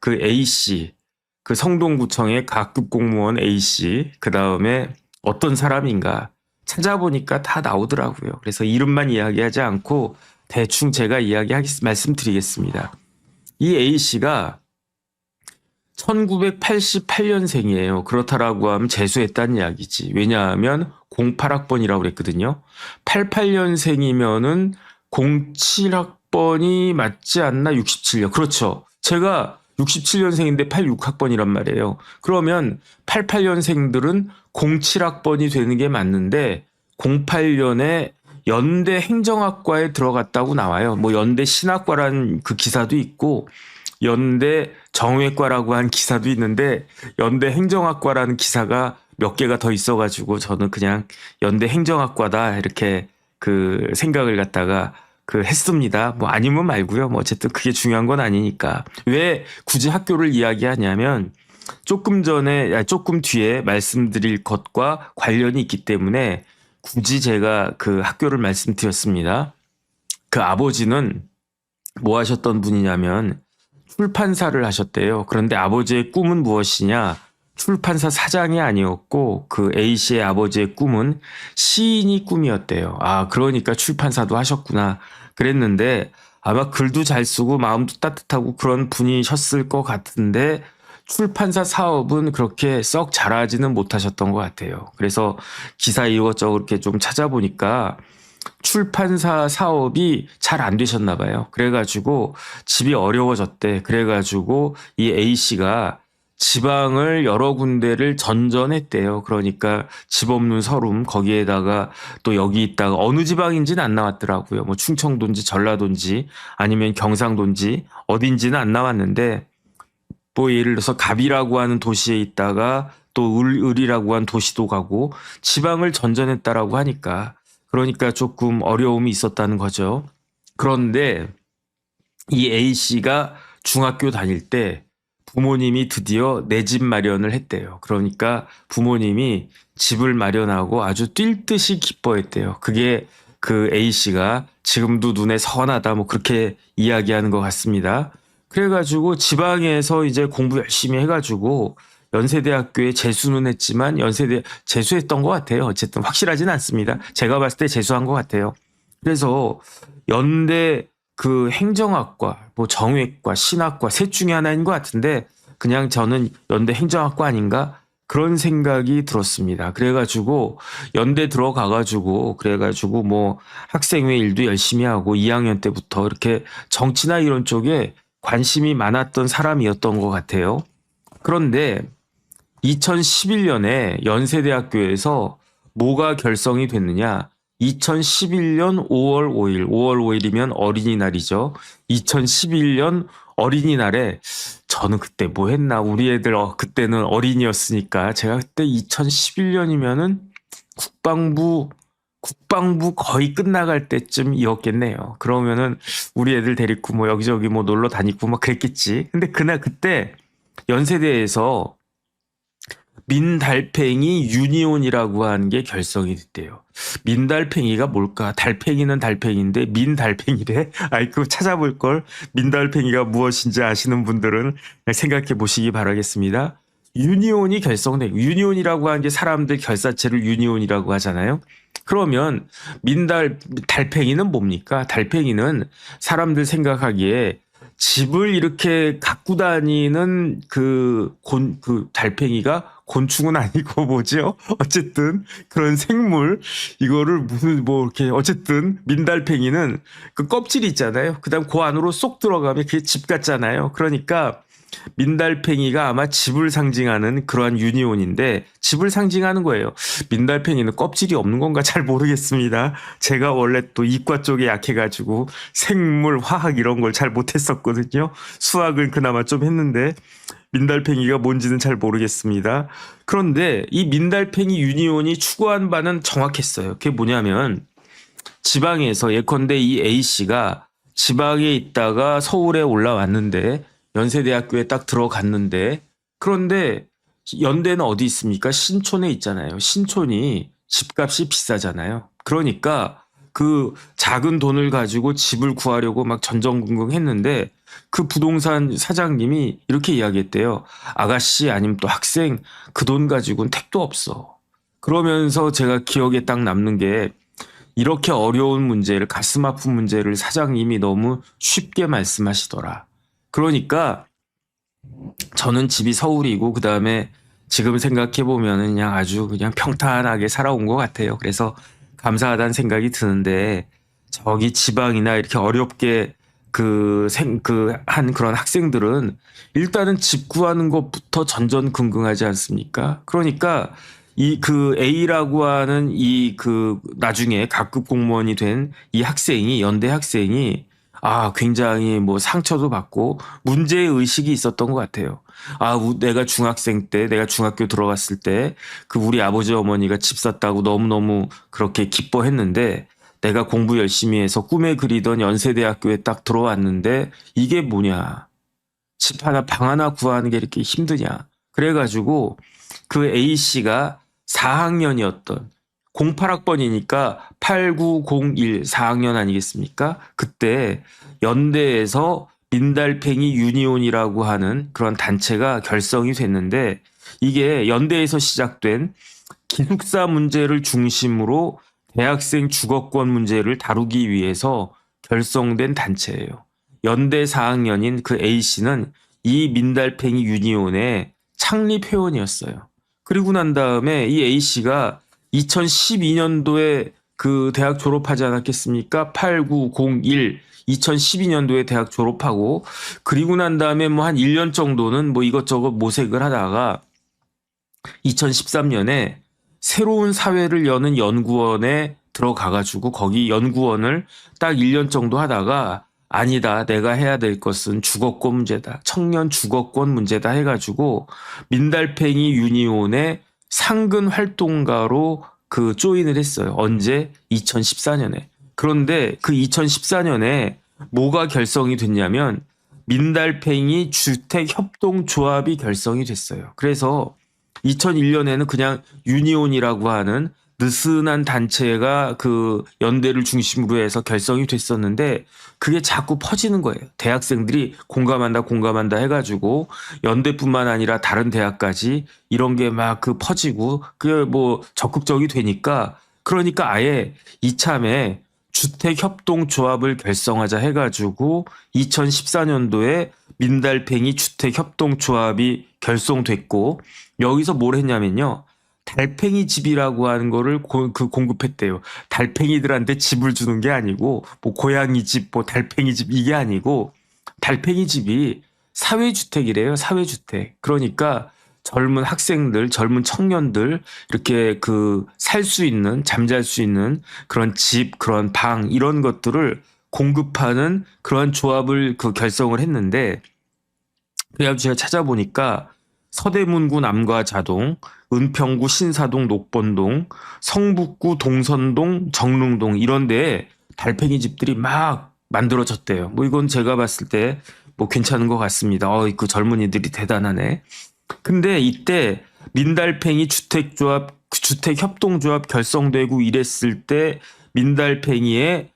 그 A씨, 그 성동구청의 가급 공무원 A씨, 그 다음에 어떤 사람인가 찾아보니까 다 나오더라고요. 그래서 이름만 이야기하지 않고 대충 제가 말씀드리겠습니다. 이 A씨가 1988년생이에요. 그렇다라고 하면 재수했다는 이야기지. 왜냐하면 08학번이라고 그랬거든요. 88년생이면은 07학번이 맞지 않나? 67년. 그렇죠. 제가 67년생인데 86학번이란 말이에요. 그러면 88년생들은 07학번이 되는 게 맞는데 08년에 연대 행정학과에 들어갔다고 나와요. 뭐 연대 신학과라는 그 기사도 있고 연대 정외과라고 한 기사도 있는데 연대 행정학과라는 기사가 몇 개가 더 있어가지고 저는 그냥 연대 행정학과다 이렇게 그 생각을 갖다가 그 했습니다. 뭐 아니면 말고요. 뭐 어쨌든 그게 중요한 건 아니니까. 왜 굳이 학교를 이야기하냐면 조금 뒤에 말씀드릴 것과 관련이 있기 때문에 굳이 제가 그 학교를 말씀드렸습니다. 그 아버지는 뭐 하셨던 분이냐면 출판사를 하셨대요. 그런데 아버지의 꿈은 무엇이냐? 출판사 사장이 아니었고 그 A씨의 아버지의 꿈은 시인이 꿈이었대요. 아, 그러니까 출판사도 하셨구나. 그랬는데 아마 글도 잘 쓰고 마음도 따뜻하고 그런 분이셨을 것 같은데 출판사 사업은 그렇게 썩 잘하지는 못하셨던 것 같아요. 그래서 기사 이것저것 이렇게 좀 찾아보니까 출판사 사업이 잘 안 되셨나 봐요. 그래가지고 집이 어려워졌대. 그래가지고 이 A씨가 지방을 여러 군데를 전전했대요. 그러니까 집 없는 서름 거기에다가 또 여기 있다가 어느 지방인지는 안 나왔더라고요. 뭐 충청도인지 전라도인지 아니면 경상도인지 어딘지는 안 나왔는데 뭐 예를 들어서 갑이라고 하는 도시에 있다가 또 을이라고 하는 도시도 가고 지방을 전전했다라고 하니까 그러니까 조금 어려움이 있었다는 거죠. 그런데 이 A씨가 중학교 다닐 때 부모님이 드디어 내 집 마련을 했대요. 그러니까 부모님이 집을 마련하고 아주 뛸 듯이 기뻐했대요. 그게 그 A씨가 지금도 눈에 선하다 뭐 그렇게 이야기하는 것 같습니다. 그래가지고 지방에서 이제 공부 열심히 해가지고 연세대학교에 재수는 했지만 연세대 재수했던 것 같아요. 어쨌든 확실하진 않습니다. 제가 봤을 때 재수한 것 같아요. 그래서 연대 그 행정학과, 뭐 정외과, 신학과 셋 중에 하나인 것 같은데 그냥 저는 연대 행정학과 아닌가 그런 생각이 들었습니다. 그래가지고 연대 들어가가지고 그래가지고 뭐 학생회 일도 열심히 하고 2학년 때부터 이렇게 정치나 이런 쪽에 관심이 많았던 사람이었던 것 같아요. 그런데 2011년에 연세대학교에서 뭐가 결성이 됐느냐? 2011년 5월 5일, 5월 5일이면 어린이날이죠. 2011년 어린이날에 저는 그때 뭐 했나? 우리 애들 그때는 어린이였으니까 제가 그때 2011년이면은 국방부 거의 끝나갈 때쯤이었겠네요. 그러면은 우리 애들 데리고 뭐 여기저기 뭐 놀러 다니고 막 그랬겠지. 근데 그때 연세대에서 민달팽이 유니온이라고 하는 게 결성이 됐대요. 민달팽이가 뭘까? 달팽이는 달팽이인데 민달팽이래? 아이 그거 찾아볼 걸. 민달팽이가 무엇인지 아시는 분들은 생각해 보시기 바라겠습니다. 유니온이 결성돼. 유니온이라고 하는 게 사람들 결사체를 유니온이라고 하잖아요. 그러면 달팽이는 뭡니까? 달팽이는 사람들 생각하기에 집을 이렇게 갖고 다니는 그 달팽이가 곤충은 아니고 뭐죠? 어쨌든 그런 생물 이거를 무슨 뭐 이렇게 어쨌든 민달팽이는 그 껍질이 있잖아요. 그다음 그 안으로 쏙 들어가면 그게 집 같잖아요. 그러니까 민달팽이가 아마 집을 상징하는 그러한 유니온인데 집을 상징하는 거예요. 민달팽이는 껍질이 없는 건가 잘 모르겠습니다. 제가 원래 또 이과 쪽에 약해가지고 생물, 화학 이런 걸 잘 못했었거든요. 수학은 그나마 좀 했는데 민달팽이가 뭔지는 잘 모르겠습니다. 그런데 이 민달팽이 유니온이 추구한 바는 정확했어요. 그게 뭐냐면 지방에서 예컨대 이 A씨가 지방에 있다가 서울에 올라왔는데 연세대학교에 딱 들어갔는데 그런데 연대는 어디 있습니까? 신촌에 있잖아요. 신촌이 집값이 비싸잖아요. 그러니까 그 작은 돈을 가지고 집을 구하려고 막 전전긍긍했는데 그 부동산 사장님이 이렇게 이야기했대요. 아가씨 아니면 또 학생 그 돈 가지고는 택도 없어. 그러면서 제가 기억에 딱 남는 게 이렇게 어려운 문제를 가슴 아픈 문제를 사장님이 너무 쉽게 말씀하시더라. 그러니까 저는 집이 서울이고 그다음에 지금 생각해 보면은 그냥 아주 그냥 평탄하게 살아온 것 같아요. 그래서 감사하다는 생각이 드는데 저기 지방이나 이렇게 어렵게 한 그런 학생들은 일단은 집 구하는 것부터 전전긍긍하지 않습니까? 그러니까 A라고 하는 나중에 각급 공무원이 된 이 학생이, 연대 학생이 굉장히 뭐 상처도 받고 문제의 의식이 있었던 것 같아요. 내가 중학생 때, 내가 중학교 들어갔을 때 우리 아버지 어머니가 집 샀다고 너무너무 그렇게 기뻐했는데 내가 공부 열심히 해서 꿈에 그리던 연세대학교에 딱 들어왔는데 이게 뭐냐. 집 하나, 방 하나 구하는 게 이렇게 힘드냐. 그래가지고 A씨가 4학년이었던 08학번이니까 8901 4학년 아니겠습니까? 그때 연대에서 민달팽이 유니온이라고 하는 그런 단체가 결성이 됐는데 이게 연대에서 시작된 기숙사 문제를 중심으로 대학생 주거권 문제를 다루기 위해서 결성된 단체예요. 연대 4학년인 A씨는 이 민달팽이 유니온의 창립 회원이었어요. 그리고 난 다음에 이 A씨가 2012년도에 대학 졸업하지 않았겠습니까? 8901 2012년도에 대학 졸업하고 그리고 난 다음에 뭐 한 1년 정도는 뭐 이것저것 모색을 하다가 2013년에 새로운 사회를 여는 연구원에 들어가가지고 거기 연구원을 딱 1년 정도 하다가 아니다. 내가 해야 될 것은 주거권 문제다. 청년 주거권 문제다 해가지고 민달팽이 유니온의 상근 활동가로 조인을 했어요. 언제? 2014년에. 그런데 2014년에 뭐가 결성이 됐냐면 민달팽이 주택협동조합이 결성이 됐어요. 그래서 2001년에는 그냥 유니온이라고 하는 느슨한 단체가 연대를 중심으로 해서 결성이 됐었는데 그게 자꾸 퍼지는 거예요. 대학생들이 공감한다 해가지고 연대뿐만 아니라 다른 대학까지 이런 게 막 퍼지고 그게 뭐 적극적이 되니까 그러니까 아예 이참에 주택협동조합을 결성하자 해가지고 2014년도에 민달팽이 주택협동조합이 결성됐고 여기서 뭘 했냐면요. 달팽이 집이라고 하는 거를 공급했대요. 달팽이들한테 집을 주는 게 아니고 뭐 고양이 집, 뭐 달팽이 집 이게 아니고 달팽이 집이 사회주택이래요. 사회주택. 그러니까 젊은 학생들, 젊은 청년들 이렇게 살 수 있는, 잠잘 수 있는 그런 집, 그런 방 이런 것들을 공급하는 그런 조합을 결성을 했는데 그래가지고 제가 찾아보니까 서대문구 남과자동, 은평구 신사동 녹번동, 성북구 동선동, 정릉동 이런 데에 달팽이 집들이 막 만들어졌대요. 뭐 이건 제가 봤을 때 뭐 괜찮은 것 같습니다. 그 젊은이들이 대단하네. 근데 이때 민달팽이 주택협동조합 결성되고 이랬을 때 민달팽이의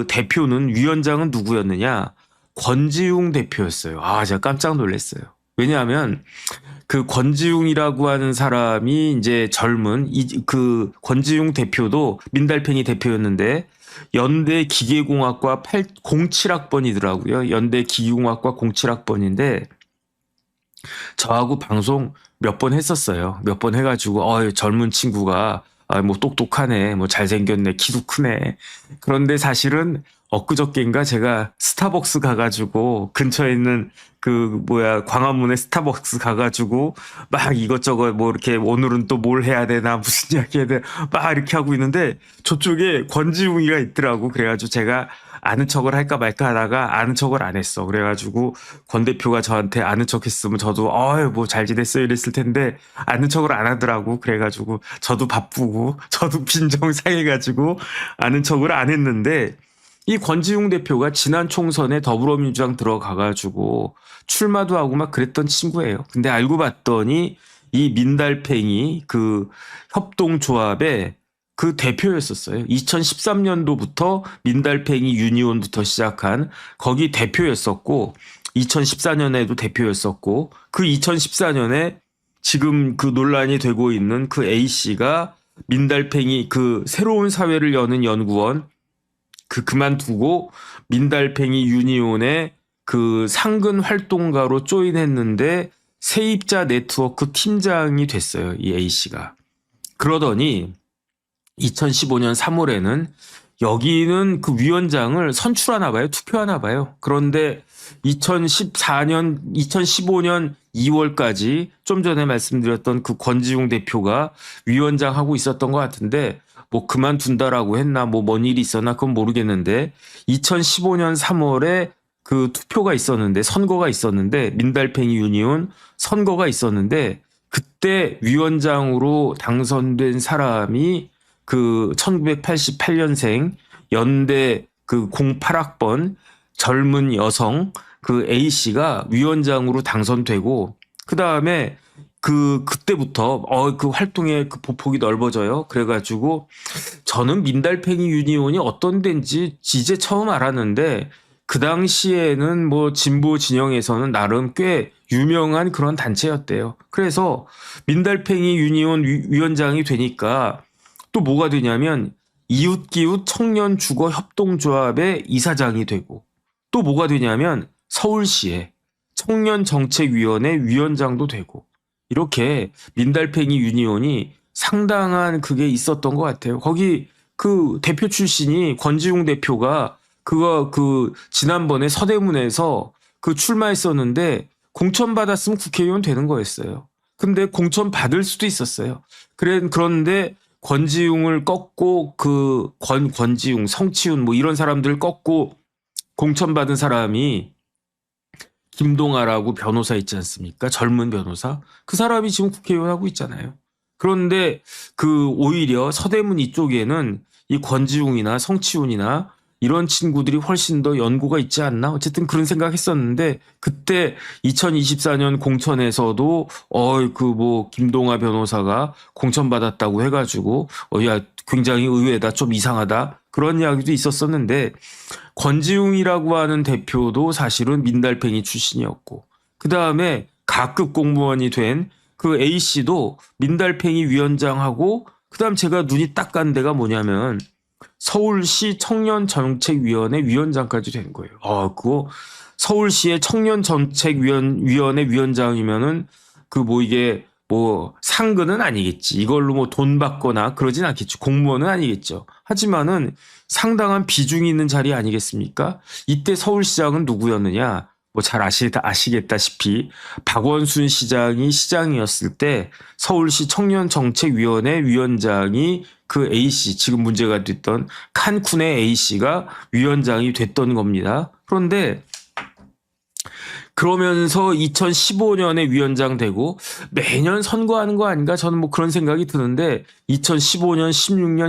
대표는 위원장은 누구였느냐? 권지웅 대표였어요. 제가 깜짝 놀랐어요. 왜냐하면 권지웅이라고 하는 사람이 이제 젊은 권지웅 대표도 민달팽이 대표였는데 연대 기계공학과 07학번이더라고요. 연대 기계공학과 07학번인데 저하고 방송 몇 번 했었어요. 몇 번 해가지고 젊은 친구가 뭐 똑똑하네, 뭐 잘생겼네, 키도 크네. 그런데 사실은 엊그저께인가 제가 스타벅스 가가지고 근처에 있는 광화문에 스타벅스 가가지고 막 이것저것 뭐 이렇게 오늘은 또 뭘 해야 되나 무슨 이야기 해야 되나 막 이렇게 하고 있는데 저쪽에 권지웅이가 있더라고. 그래가지고 제가 아는 척을 할까 말까 하다가 아는 척을 안 했어. 그래가지고 권 대표가 저한테 아는 척 했으면 저도 뭐 잘 지냈어요 이랬을 텐데 아는 척을 안 하더라고. 그래가지고 저도 바쁘고 저도 빈정 상해가지고 아는 척을 안 했는데 이 권지웅 대표가 지난 총선에 더불어민주당 들어가가지고 출마도 하고 막 그랬던 친구예요. 근데 알고 봤더니 이 민달팽이 협동조합의 그 대표였었어요. 2013년도부터 민달팽이 유니온부터 시작한 거기 대표였었고 2014년에도 대표였었고 그 2014년에 지금 그 논란이 되고 있는 그 A씨가 민달팽이 그 새로운 사회를 여는 연구원 그만두고 민달팽이 유니온의 그 상근 활동가로 조인했는데 세입자 네트워크 팀장이 됐어요. 이 A씨가. 그러더니 2015년 3월에는 여기는 그 위원장을 선출하나 봐요. 투표하나 봐요. 그런데 2015년 2월까지 좀 전에 말씀드렸던 그 권지웅 대표가 위원장 하고 있었던 것 같은데 뭐 그만둔다라고 했나 뭐 뭔 일이 있었나 그건 모르겠는데 2015년 3월에 그 투표가 있었는데 선거가 있었는데 민달팽이 유니온 선거가 있었는데 그때 위원장으로 당선된 사람이 그 1988년생 연대 그 08학번 젊은 여성 그 A씨가 위원장으로 당선되고 그다음에 그때부터 그 활동의 그 보폭이 넓어져요. 그래가지고 저는 민달팽이 유니온이 어떤 데인지 이제 처음 알았는데 그 당시에는 뭐 진보 진영에서는 나름 꽤 유명한 그런 단체였대요. 그래서 민달팽이 유니온 위원장이 되니까 또 뭐가 되냐면 이웃기웃 청년 주거 협동조합의 이사장이 되고 또 뭐가 되냐면 서울시의 청년정책위원회 위원장도 되고 이렇게 민달팽이 유니온이 상당한 그게 있었던 것 같아요. 거기 그 대표 출신이 권지웅 대표가 그 지난번에 서대문에서 그 출마했었는데 공천 받았으면 국회의원 되는 거였어요. 근데 공천 받을 수도 있었어요. 그런데 권지웅을 꺾고 권지웅, 성치훈 뭐 이런 사람들을 꺾고 공천 받은 사람이 김동아라고 변호사 있지 않습니까? 젊은 변호사. 그 사람이 지금 국회의원 하고 있잖아요. 그런데 오히려 서대문 이쪽에는 이 권지웅이나 성치훈이나 이런 친구들이 훨씬 더 연고가 있지 않나? 어쨌든 그런 생각했었는데 그때 2024년 공천에서도 김동아 변호사가 공천받았다고 해가지고 야 굉장히 의외다, 좀 이상하다 그런 이야기도 있었었는데 권지웅이라고 하는 대표도 사실은 민달팽이 출신이었고 그 다음에 가급 공무원이 된 그 A씨도 민달팽이 위원장하고 그 다음 제가 눈이 딱 간 데가 뭐냐면 서울시 청년정책위원회 위원장까지 된 거예요. 그거 서울시의 청년정책위원회 위원장이면은 이게 상근은 아니겠지. 이걸로 돈 받거나 그러진 않겠지. 공무원은 아니겠죠. 하지만은 상당한 비중이 있는 자리 아니겠습니까? 이때 서울시장은 누구였느냐? 잘 아시겠다시피 박원순 시장이 시장이었을 때 서울시 청년정책위원회 위원장이 그 A씨, 지금 문제가 됐던 칸쿤의 A씨가 위원장이 됐던 겁니다. 그런데 그러면서 2015년에 위원장 되고 매년 선거하는 거 아닌가 저는 그런 생각이 드는데 2015년, 16년,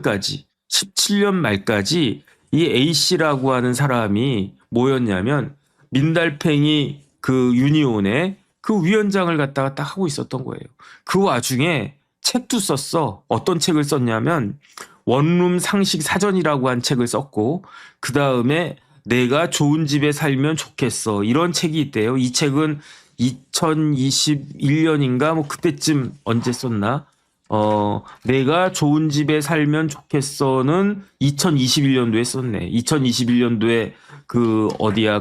17년까지 17년 말까지 이 A씨라고 하는 사람이 뭐였냐면 민달팽이 유니온의 위원장을 갖다가 딱 하고 있었던 거예요. 그 와중에 책도 썼어. 어떤 책을 썼냐면 원룸 상식 사전이라고 한 책을 썼고 그 다음에 내가 좋은 집에 살면 좋겠어. 이런 책이 있대요. 이 책은 2021년인가 그때쯤 언제 썼나? 내가 좋은 집에 살면 좋겠어는 2021년도에 썼네. 2021년도에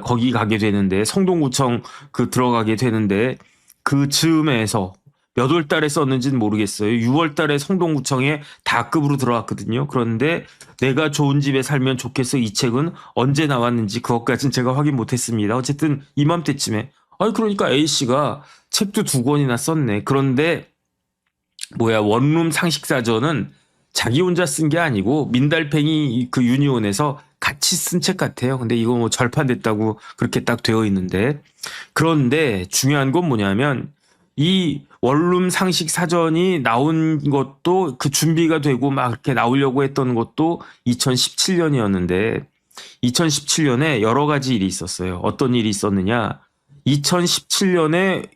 거기 가게 되는데 성동구청 들어가게 되는데 그 즈음에서 몇 월 달에 썼는지는 모르겠어요. 6월 달에 성동구청에 다급으로 들어왔거든요. 그런데 내가 좋은 집에 살면 좋겠어 이 책은 언제 나왔는지 그것까지는 제가 확인 못했습니다. 어쨌든 이맘때쯤에 그러니까 A씨가 책도 2권이나 썼네. 그런데 원룸 상식사전은 자기 혼자 쓴 게 아니고 민달팽이 유니온에서 같이 쓴 책 같아요. 근데 이거 절판됐다고 그렇게 딱 되어 있는데 그런데 중요한 건 뭐냐면 이 원룸 상식 사전이 나온 것도 준비가 되고 막 이렇게 나오려고 했던 것도 2017년이었는데 2017년에 여러 가지 일이 있었어요. 어떤 일이 있었느냐? 2017년에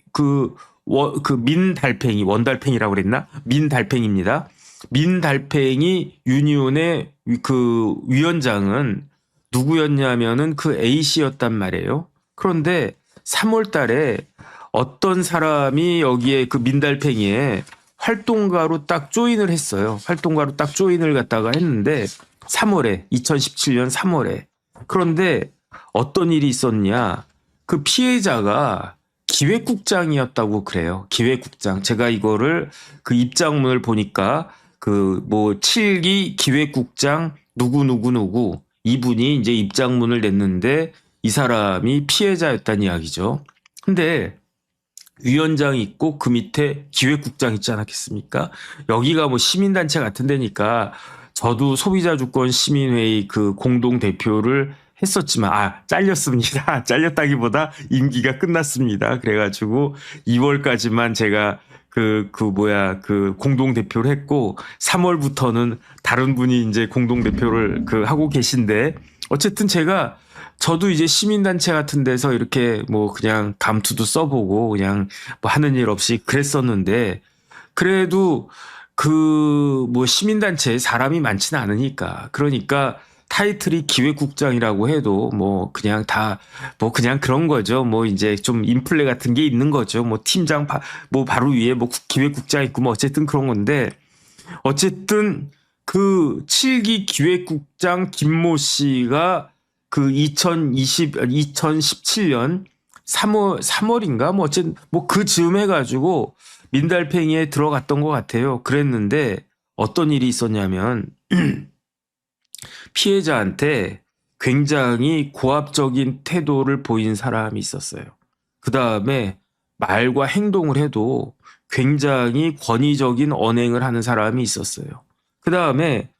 민달팽이, 원달팽이라고 그랬나? 민달팽이입니다. 민달팽이 유니온의 그 위원장은 누구였냐면은 그 A씨였단 말이에요. 그런데 3월 달에 어떤 사람이 여기에 그 민달팽이에 활동가로 딱 조인을 했어요. 활동가로 딱 조인을 갖다가 했는데 3월에 2017년 3월에 그런데 어떤 일이 있었냐? 그 피해자가 기획국장이었다고 그래요. 기획국장. 제가 이거를 그 입장문을 보니까 그 뭐 7기 기획국장 누구 이분이 이제 입장문을 냈는데 이 사람이 피해자였다는 이야기죠. 근데 위원장이 있고 그 밑에 기획국장 있지 않았겠습니까? 여기가 뭐 시민단체 같은 데니까 저도 소비자주권 시민회의 그 공동대표를 했었지만 잘렸습니다. 잘렸다기보다 임기가 끝났습니다. 그래가지고 2월까지만 제가 그 공동대표를 했고 3월부터는 다른 분이 이제 공동대표를 하고 계신데 어쨌든 저도 이제 시민단체 같은 데서 이렇게 뭐 그냥 감투도 써보고 그냥 뭐 하는 일 없이 그랬었는데 그래도 그 뭐 시민단체에 사람이 많지는 않으니까 그러니까 타이틀이 기획국장이라고 해도 뭐 그냥 다 뭐 그냥 그런 거죠. 뭐 이제 좀 인플레 같은 게 있는 거죠. 뭐 팀장 뭐 바로 위에 뭐 기획국장 있고 뭐 어쨌든 그런 건데 어쨌든 그 7기 기획국장 김모 씨가 그 2017년 3월인가 뭐 어쨌든 뭐 그 즈음 해가지고 민달팽이에 들어갔던 것 같아요. 그랬는데 어떤 일이 있었냐면 피해자한테 굉장히 고압적인 태도를 보인 사람이 있었어요. 그 다음에 말과 행동을 해도 굉장히 권위적인 언행을 하는 사람이 있었어요. 그 다음에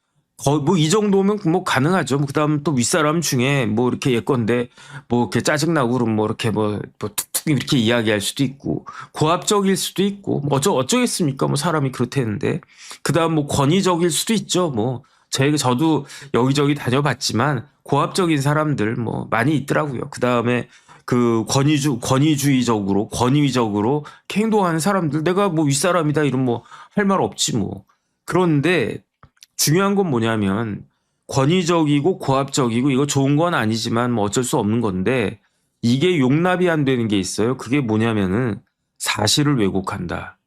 뭐 이 정도면 뭐 가능하죠. 그 다음 또 윗사람 중에 뭐 이렇게 예컨대 뭐 이렇게 짜증나고 그러면 뭐 이렇게 뭐 툭툭 이렇게 이야기할 수도 있고 고압적일 수도 있고 뭐 어쩌겠습니까? 뭐 사람이 그렇다는데 그 다음 뭐 권위적일 수도 있죠. 뭐 저도 여기저기 다녀봤지만 고압적인 사람들 뭐 많이 있더라고요. 그 다음에 그 권위주의적으로 행동하는 사람들 내가 뭐 윗사람이다 이런 뭐 할 말 없지 뭐. 그런데 중요한 건 뭐냐면 권위적이고 고압적이고 이거 좋은 건 아니지만 뭐 어쩔 수 없는 건데 이게 용납이 안 되는 게 있어요. 그게 뭐냐면은 사실을 왜곡한다.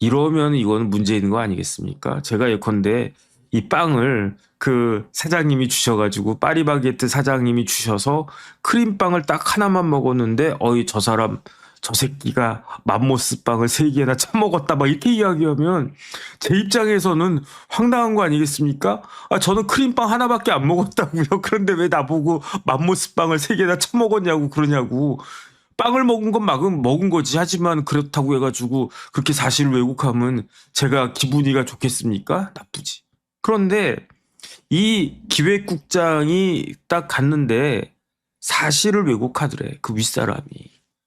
이러면 이거는 문제 있는 거 아니겠습니까? 제가 예컨대 이 빵을 그 사장님이 주셔가지고 파리바게뜨 사장님이 주셔서 크림빵을 딱 하나만 먹었는데 저 새끼가 맘모스 빵을 3개나 처먹었다 막 이렇게 이야기하면 제 입장에서는 황당한 거 아니겠습니까? 저는 크림빵 하나밖에 안 먹었다고요. 그런데 왜 나보고 맘모스 빵을 3개나 처먹었냐고 그러냐고. 빵을 먹은 건 먹은 거지. 하지만 그렇다고 해가지고 그렇게 사실을 왜곡하면 제가 기분이가 좋겠습니까? 나쁘지. 그런데 이 기획국장이 딱 갔는데 사실을 왜곡하더래. 그 윗사람이.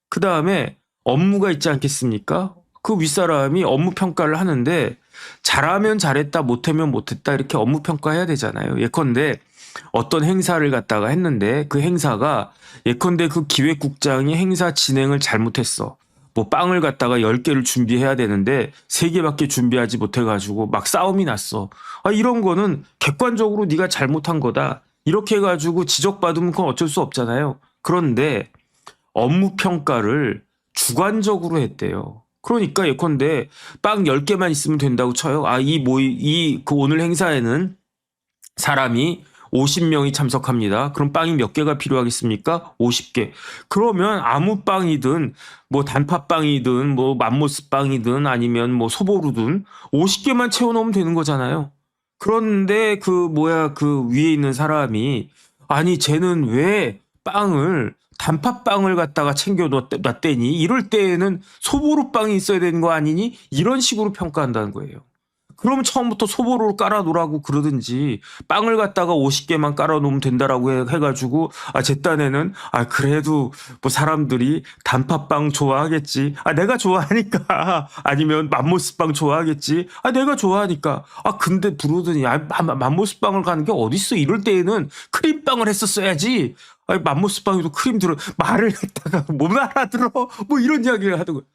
그 다음에 업무가 있지 않겠습니까? 그 윗사람이 업무 평가를 하는데 잘하면 잘했다 못하면 못했다 이렇게 업무 평가해야 되잖아요. 예컨대 어떤 행사를 갖다가 했는데 그 행사가 예컨대 그 기획국장이 행사 진행을 잘못했어. 뭐 빵을 갖다가 10개를 준비해야 되는데 3개밖에 준비하지 못해가지고 막 싸움이 났어. 이런 거는 객관적으로 네가 잘못한 거다. 이렇게 해가지고 지적받으면 그건 어쩔 수 없잖아요. 그런데 업무 평가를 주관적으로 했대요. 그러니까 예컨대 빵 10개만 있으면 된다고 쳐요. 그 오늘 행사에는 사람이 50명이 참석합니다. 그럼 빵이 몇 개가 필요하겠습니까? 50개. 그러면 아무 빵이든 뭐 단팥빵이든 뭐 맘모스 빵이든 아니면 뭐 소보루든 50개만 채워놓으면 되는 거잖아요. 그런데 그 위에 있는 사람이 아니 쟤는 왜 빵을 단팥빵을 갖다가 챙겨놨대니 이럴 때에는 소보루빵이 있어야 되는 거 아니니? 이런 식으로 평가한다는 거예요. 그러면 처음부터 소보루를 깔아놓으라고 그러든지 빵을 갖다가 50개만 깔아놓으면 된다라고 해가지고 제 딴에는 그래도 뭐 사람들이 단팥빵 좋아하겠지. 내가 좋아하니까. 아니면 맘모스빵 좋아하겠지. 내가 좋아하니까. 근데 부르더니 맘모스빵을 가는 게 어딨어. 이럴 때에는 크림빵을 했었어야지. 맘모스빵에도 크림 들어 말을 했다가 못 알아들어 뭐 이런 이야기를 하던 거예요.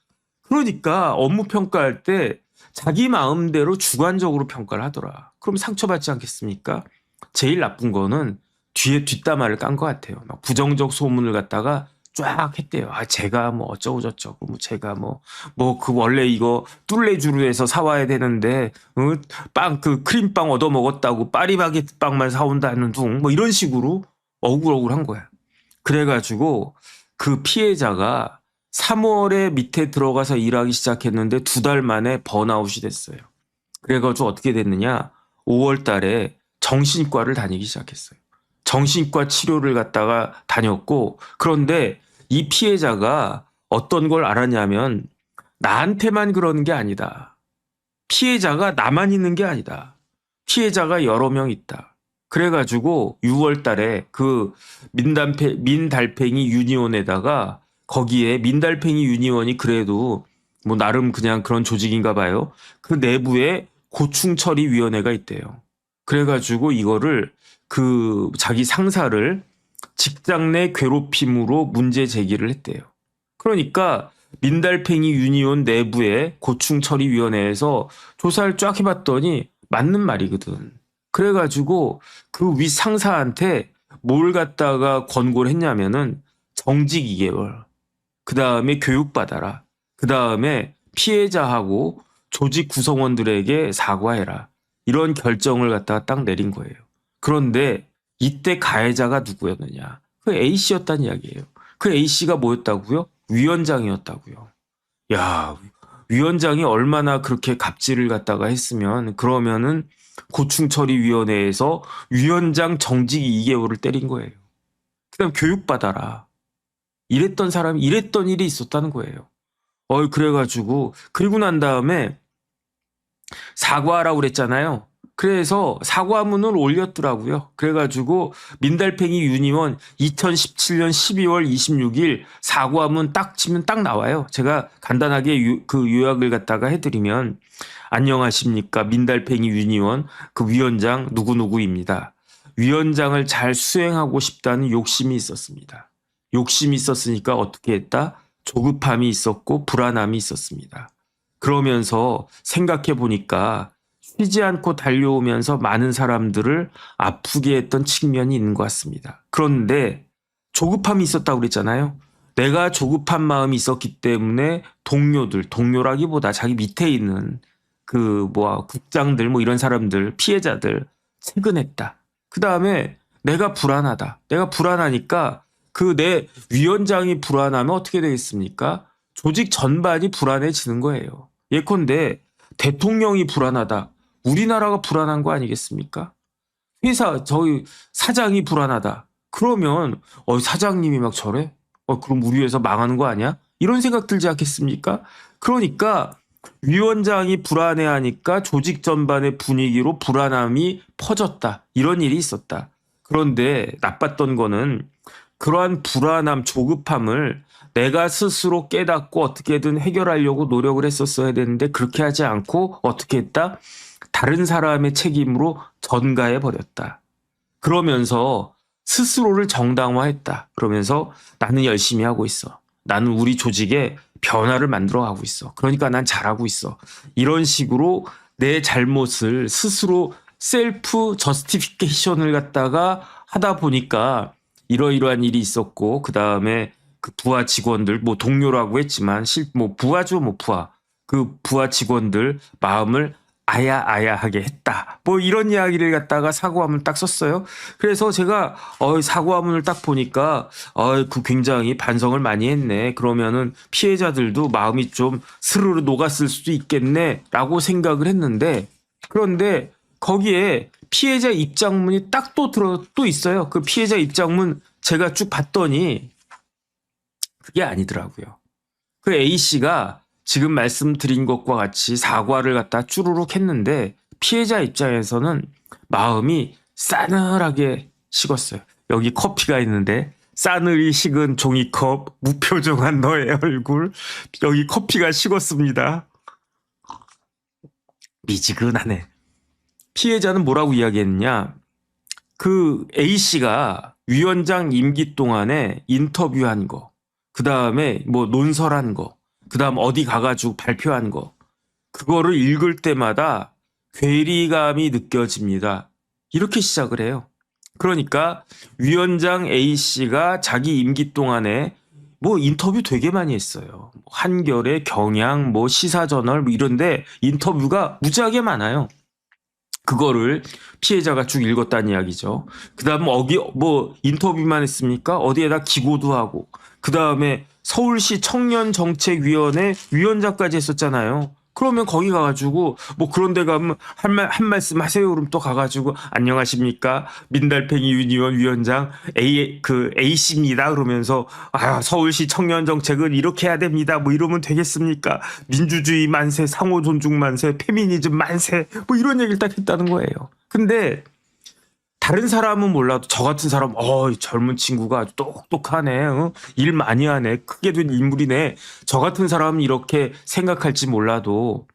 그러니까 업무 평가할 때 자기 마음대로 주관적으로 평가를 하더라. 그럼 상처받지 않겠습니까? 제일 나쁜 거는 뒤에 뒷담화를 깐 것 같아요. 막 부정적 소문을 갖다가 쫙 했대요. 아, 제가 뭐 어쩌고 저쩌고, 뭐 제가 그 원래 이거 뚫레주루에서 사와야 되는데, 빵, 그 크림빵 얻어 먹었다고 파리바게뜨 빵만 사온다는 둥, 뭐 이런 식으로 억울한 거야. 그래가지고 그 피해자가 3월에 밑에 들어가서 일하기 시작했는데 2달 만에 번아웃이 됐어요. 그래가지고 어떻게 됐느냐? 5월 달에 정신과를 다니기 시작했어요. 정신과 치료를 갖다가 다녔고, 그런데 이 피해자가 어떤 걸 알았냐면 나한테만 그러는 게 아니다. 피해자가 나만 있는 게 아니다. 피해자가 여러 명 있다. 그래가지고 6월 달에 그 민달팽이 유니온에다가 거기에 민달팽이 유니온이 그래도 뭐 나름 그냥 그런 조직인가 봐요. 그 내부에 고충처리위원회가 있대요. 그래가지고 이거를 그 자기 상사를 직장 내 괴롭힘으로 문제 제기를 했대요. 그러니까 민달팽이 유니온 내부의 고충처리위원회에서 조사를 쫙 해봤더니 맞는 말이거든. 그래가지고 그 윗 상사한테 뭘 갖다가 권고를 했냐면은 정직 2개월, 그 다음에 교육받아라, 그 다음에 피해자하고 조직 구성원들에게 사과해라. 이런 결정을 갖다가 딱 내린 거예요. 그런데 이때 가해자가 누구였느냐? 그 A씨였다는 이야기예요. 그 A씨가 뭐였다고요? 위원장이었다고요. 야, 위원장이 얼마나 그렇게 갑질을 갖다가 했으면 그러면은 고충처리위원회에서 위원장 정직 2개월을 때린 거예요. 그다음 교육받아라. 이랬던 사람이 이랬던 일이 있었다는 거예요. 그래가지고 그리고 난 다음에 사과하라고 그랬잖아요. 그래서 사과문을 올렸더라고요. 그래가지고 민달팽이 유니온 2017년 12월 26일 사과문 딱 치면 딱 나와요. 제가 간단하게 그 요약을 갖다가 해드리면, 안녕하십니까, 민달팽이 유니온 그 위원장 누구누구입니다. 위원장을 잘 수행하고 싶다는 욕심이 있었습니다. 욕심이 있었으니까 어떻게 했다? 조급함이 있었고 불안함이 있었습니다. 그러면서 생각해 보니까 쉬지 않고 달려오면서 많은 사람들을 아프게 했던 측면이 있는 것 같습니다. 그런데 조급함이 있었다고 그랬잖아요. 내가 조급한 마음이 있었기 때문에 동료라기보다 자기 밑에 있는 국장들 이런 사람들, 피해자들 체근했다. 그 다음에 내가 불안하다. 내가 불안하니까 그 내 위원장이 불안하면 어떻게 되겠습니까? 조직 전반이 불안해지는 거예요. 예컨대 대통령이 불안하다. 우리나라가 불안한 거 아니겠습니까? 저희 사장이 불안하다. 그러면 사장님이 막 저래? 그럼 우리 회사 망하는 거 아니야? 이런 생각 들지 않겠습니까? 그러니까 위원장이 불안해하니까 조직 전반의 분위기로 불안함이 퍼졌다. 이런 일이 있었다. 그런데 나빴던 거는 그러한 불안함, 조급함을 내가 스스로 깨닫고 어떻게든 해결하려고 노력을 했었어야 되는데 그렇게 하지 않고 어떻게 했다? 다른 사람의 책임으로 전가해 버렸다. 그러면서 스스로를 정당화했다. 그러면서 나는 열심히 하고 있어. 나는 우리 조직에 변화를 만들어 가고 있어. 그러니까 난 잘하고 있어. 이런 식으로 내 잘못을 스스로 셀프 저스티피케이션을 갖다가 하다 보니까 이러이러한 일이 있었고, 그 다음에 그 부하 직원들, 동료라고 했지만 부하죠, 부하. 그 부하 직원들 마음을 아야아야하게 했다. 이런 이야기를 갖다가 사과문을 딱 썼어요. 그래서 제가 사과문을 딱 보니까 굉장히 반성을 많이 했네. 그러면은 피해자들도 마음이 좀 스르르 녹았을 수도 있겠네라고 생각을 했는데, 그런데 거기에 피해자 입장문이 딱 또 있어요. 그 피해자 입장문 제가 쭉 봤더니 그게 아니더라고요. 그 A씨가 지금 말씀드린 것과 같이 사과를 갖다 쭈루룩 했는데 피해자 입장에서는 마음이 싸늘하게 식었어요. 여기 커피가 있는데 싸늘히 식은 종이컵, 무표정한 너의 얼굴, 여기 커피가 식었습니다. 미지근하네. 피해자는 뭐라고 이야기했느냐. 그 A씨가 위원장 임기 동안에 인터뷰한 거, 그 다음에 논설한 거, 그다음 어디 가가지고 발표한 거, 그거를 읽을 때마다 괴리감이 느껴집니다. 이렇게 시작을 해요. 그러니까 위원장 A씨가 자기 임기 동안에 뭐 인터뷰 되게 많이 했어요. 한겨레, 경향, 뭐 시사저널 뭐 이런데 인터뷰가 무지하게 많아요. 그거를 피해자가 쭉 읽었다는 이야기죠. 그다음 뭐 인터뷰만 했습니까? 어디에다 기고도 하고, 그다음에 서울시 청년정책위원회 위원장까지 했었잖아요. 그러면 거기 가가지고 뭐 그런 데 가면 한 말씀 하세요. 그럼 또 가가지고 안녕하십니까 민달팽이 유니온 위원장 A씨입니다. 그러면서 서울시 청년 정책은 이렇게 해야 됩니다. 뭐 이러면 되겠습니까? 민주주의 만세, 상호 존중 만세, 페미니즘 만세, 뭐 이런 얘기를 딱 했다는 거예요. 근데 다른 사람은 몰라도 저 같은 사람, 젊은 친구가 아주 똑똑하네, 일 많이 하네, 크게 된 인물이네. 저 같은 사람은 이렇게 생각할지 몰라도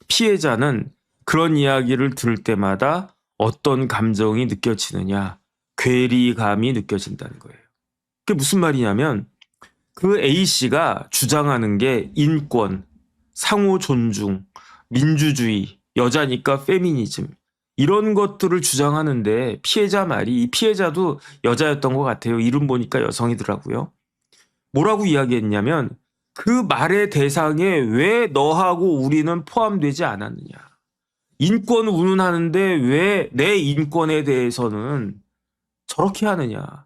피해자는 그런 이야기를 들을 때마다 어떤 감정이 느껴지느냐, 괴리감이 느껴진다는 거예요. 그게 무슨 말이냐면 그 A씨가 주장하는 게 인권, 상호 존중, 민주주의, 여자니까 페미니즘, 이런 것들을 주장하는데 피해자 말이, 이 피해자도 여자였던 것 같아요. 이름 보니까 여성이더라고요. 뭐라고 이야기했냐면 그 말의 대상에 왜 너하고 우리는 포함되지 않았느냐. 인권 운운하는데 왜 내 인권에 대해서는 저렇게 하느냐.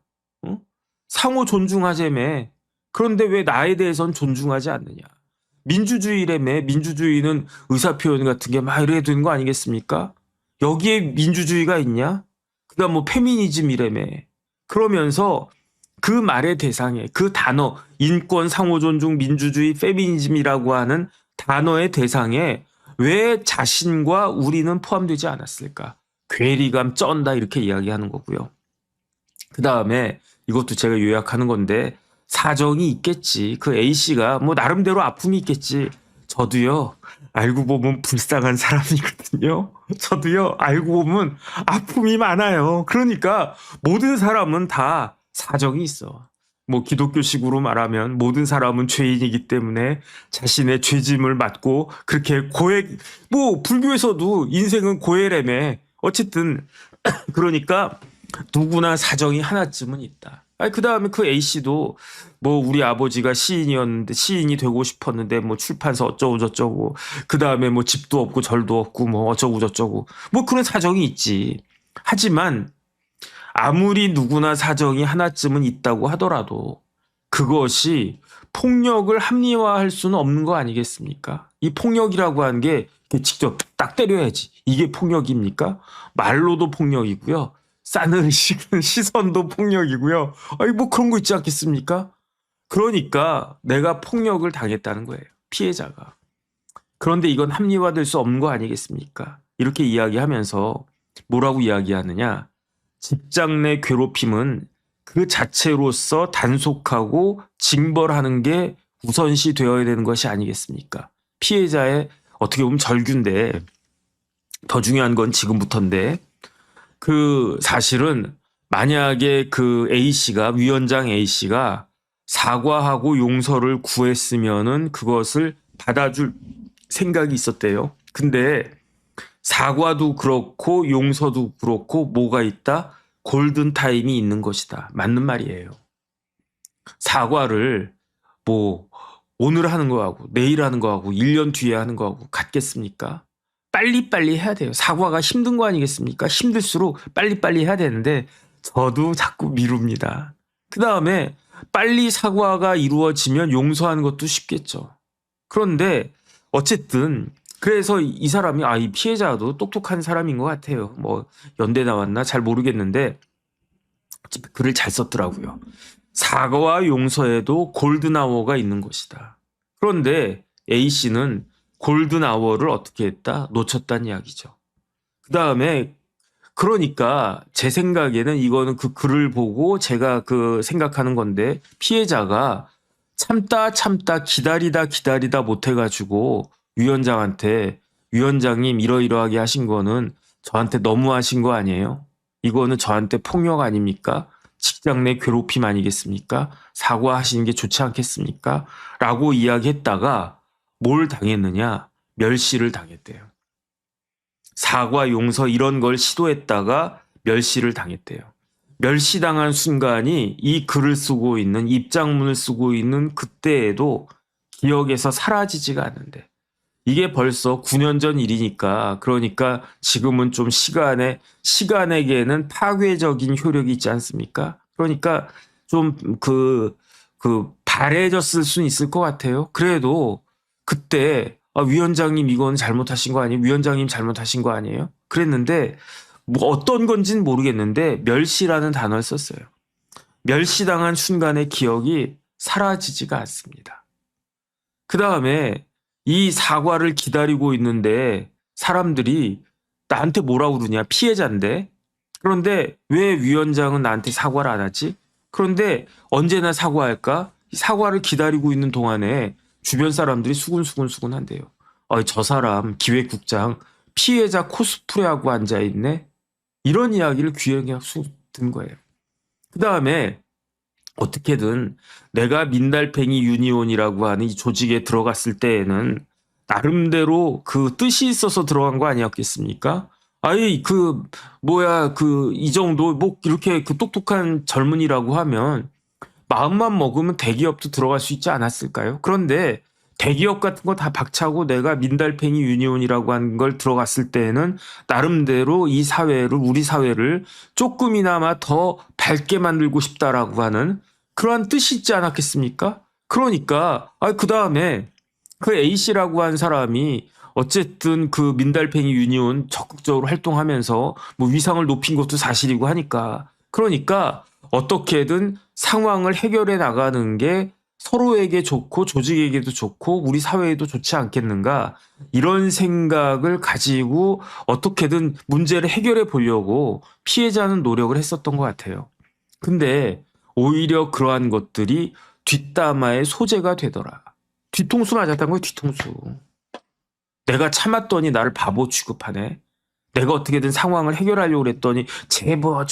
상호 존중하자며. 그런데 왜 나에 대해서는 존중하지 않느냐. 민주주의라며. 민주주의는 의사표현 같은 게 막 이래야 되는 거 아니겠습니까? 여기에 민주주의가 있냐? 그다음 뭐 페미니즘이라며. 그러면서 그 말의 대상에, 그 단어, 인권, 상호존중, 민주주의, 페미니즘이라고 하는 단어의 대상에 왜 자신과 우리는 포함되지 않았을까? 괴리감 쩐다, 이렇게 이야기하는 거고요. 그 다음에 이것도 제가 요약하는 건데, 사정이 있겠지. 그 A씨가 뭐 나름대로 아픔이 있겠지. 저도요, 알고 보면 불쌍한 사람이거든요. 저도요, 알고 보면 아픔이 많아요. 그러니까 모든 사람은 다 사정이 있어. 뭐 기독교식으로 말하면 모든 사람은 죄인이기 때문에 자신의 죄짐을 맡고 그렇게 뭐 불교에서도 인생은 고해라며. 어쨌든 그러니까 누구나 사정이 하나쯤은 있다. 그 다음에 그 A씨도 뭐 우리 아버지가 시인이었는데 시인이 되고 싶었는데 뭐 출판사 어쩌고 저쩌고, 그 다음에 뭐 집도 없고 절도 없고 뭐 어쩌고 저쩌고, 뭐 그런 사정이 있지. 하지만 아무리 누구나 사정이 하나쯤은 있다고 하더라도 그것이 폭력을 합리화할 수는 없는 거 아니겠습니까? 이 폭력이라고 하는 게 직접 딱 때려야지. 이게 폭력입니까? 말로도 폭력이고요. 싸늘시는 시선도 폭력이고요. 뭐 그런 거 있지 않겠습니까? 그러니까 내가 폭력을 당했다는 거예요. 피해자가. 그런데 이건 합리화될 수 없는 거 아니겠습니까? 이렇게 이야기하면서 뭐라고 이야기하느냐. 직장 내 괴롭힘은 그 자체로서 단속하고 징벌하는 게 우선시 되어야 되는 것이 아니겠습니까? 피해자의 어떻게 보면 절규인데, 더 중요한 건 지금부터인데, 그 사실은 만약에 그 A씨가, 위원장 A씨가 사과하고 용서를 구했으면은 그것을 받아줄 생각이 있었대요. 근데 사과도 그렇고 용서도 그렇고 뭐가 있다? 골든타임이 있는 것이다. 맞는 말이에요. 사과를 뭐 오늘 하는 거하고 내일 하는 거하고 1년 뒤에 하는 거하고 같겠습니까? 빨리빨리 해야 돼요. 사과가 힘든 거 아니겠습니까? 힘들수록 빨리빨리 해야 되는데 저도 자꾸 미룹니다. 그 다음에 빨리 사과가 이루어지면 용서하는 것도 쉽겠죠. 그런데 어쨌든 그래서 이 사람이 이 피해자도 똑똑한 사람인 것 같아요. 뭐 연대 나왔나 잘 모르겠는데 글을 잘 썼더라고요. 사과와 용서에도 골든아워가 있는 것이다. 그런데 A씨는 골든아워를 어떻게 했다? 놓쳤다는 이야기죠. 그 다음에 그러니까 제 생각에는 이거는 그 글을 보고 제가 그 생각하는 건데, 피해자가 참다 기다리다 못해가지고 위원장한테 위원장님 이러이러하게 하신 거는 저한테 너무 하신 거 아니에요? 이거는 저한테 폭력 아닙니까? 직장 내 괴롭힘 아니겠습니까? 사과하시는 게 좋지 않겠습니까? 라고 이야기했다가 뭘 당했느냐? 멸시를 당했대요. 사과, 용서 이런 걸 시도했다가 멸시를 당했대요. 멸시당한 순간이 이 글을 쓰고 있는 입장문을 쓰고 있는 그때에도 기억에서 사라지지가 않는데 이게 벌써 9년 전 일이니까 그러니까 지금은 좀 시간에게는 파괴적인 효력이 있지 않습니까? 그러니까 좀 바래졌을 수는 있을 것 같아요. 그래도 그때 위원장님 이건 잘못하신 거 아니에요? 위원장님 잘못하신 거 아니에요? 그랬는데 뭐 어떤 건지는 모르겠는데 멸시라는 단어를 썼어요. 멸시당한 순간의 기억이 사라지지가 않습니다. 그 다음에 이 사과를 기다리고 있는데 사람들이 나한테 뭐라 그러냐? 피해자인데. 그런데 왜 위원장은 나한테 사과를 안 하지? 그런데 언제나 사과할까? 사과를 기다리고 있는 동안에 주변 사람들이 수군수군한대요. 저 사람 기획국장 피해자 코스프레하고 앉아있네? 이런 이야기를 귀에 그냥 든 거예요. 그 다음에 어떻게든 내가 민달팽이 유니온이라고 하는 이 조직에 들어갔을 때에는 나름대로 그 뜻이 있어서 들어간 거 아니었겠습니까? 이 정도 뭐 이렇게 그 똑똑한 젊은이라고 하면 마음만 먹으면 대기업도 들어갈 수 있지 않았을까요? 그런데 대기업 같은 거 다 박차고 내가 민달팽이 유니온이라고 하는 걸 들어갔을 때에는 나름대로 우리 사회를 조금이나마 더 밝게 만들고 싶다라고 하는 그러한 뜻이 있지 않았겠습니까? 그러니까 그 다음에 그 A씨라고 한 사람이 어쨌든 그 민달팽이 유니온 적극적으로 활동하면서 뭐 위상을 높인 것도 사실이고 하니까 그러니까 어떻게든 상황을 해결해 나가는 게 서로에게 좋고 조직에게도 좋고 우리 사회에도 좋지 않겠는가 이런 생각을 가지고 어떻게든 문제를 해결해 보려고 피해자는 노력을 했었던 것 같아요. 근데 오히려 그러한 것들이 뒷담화의 소재가 되더라. 뒤통수 맞았다는 거예요. 뒤통수. 내가 참았더니 나를 바보 취급하네. 내가 어떻게든 상황을 해결하려고 했더니 제보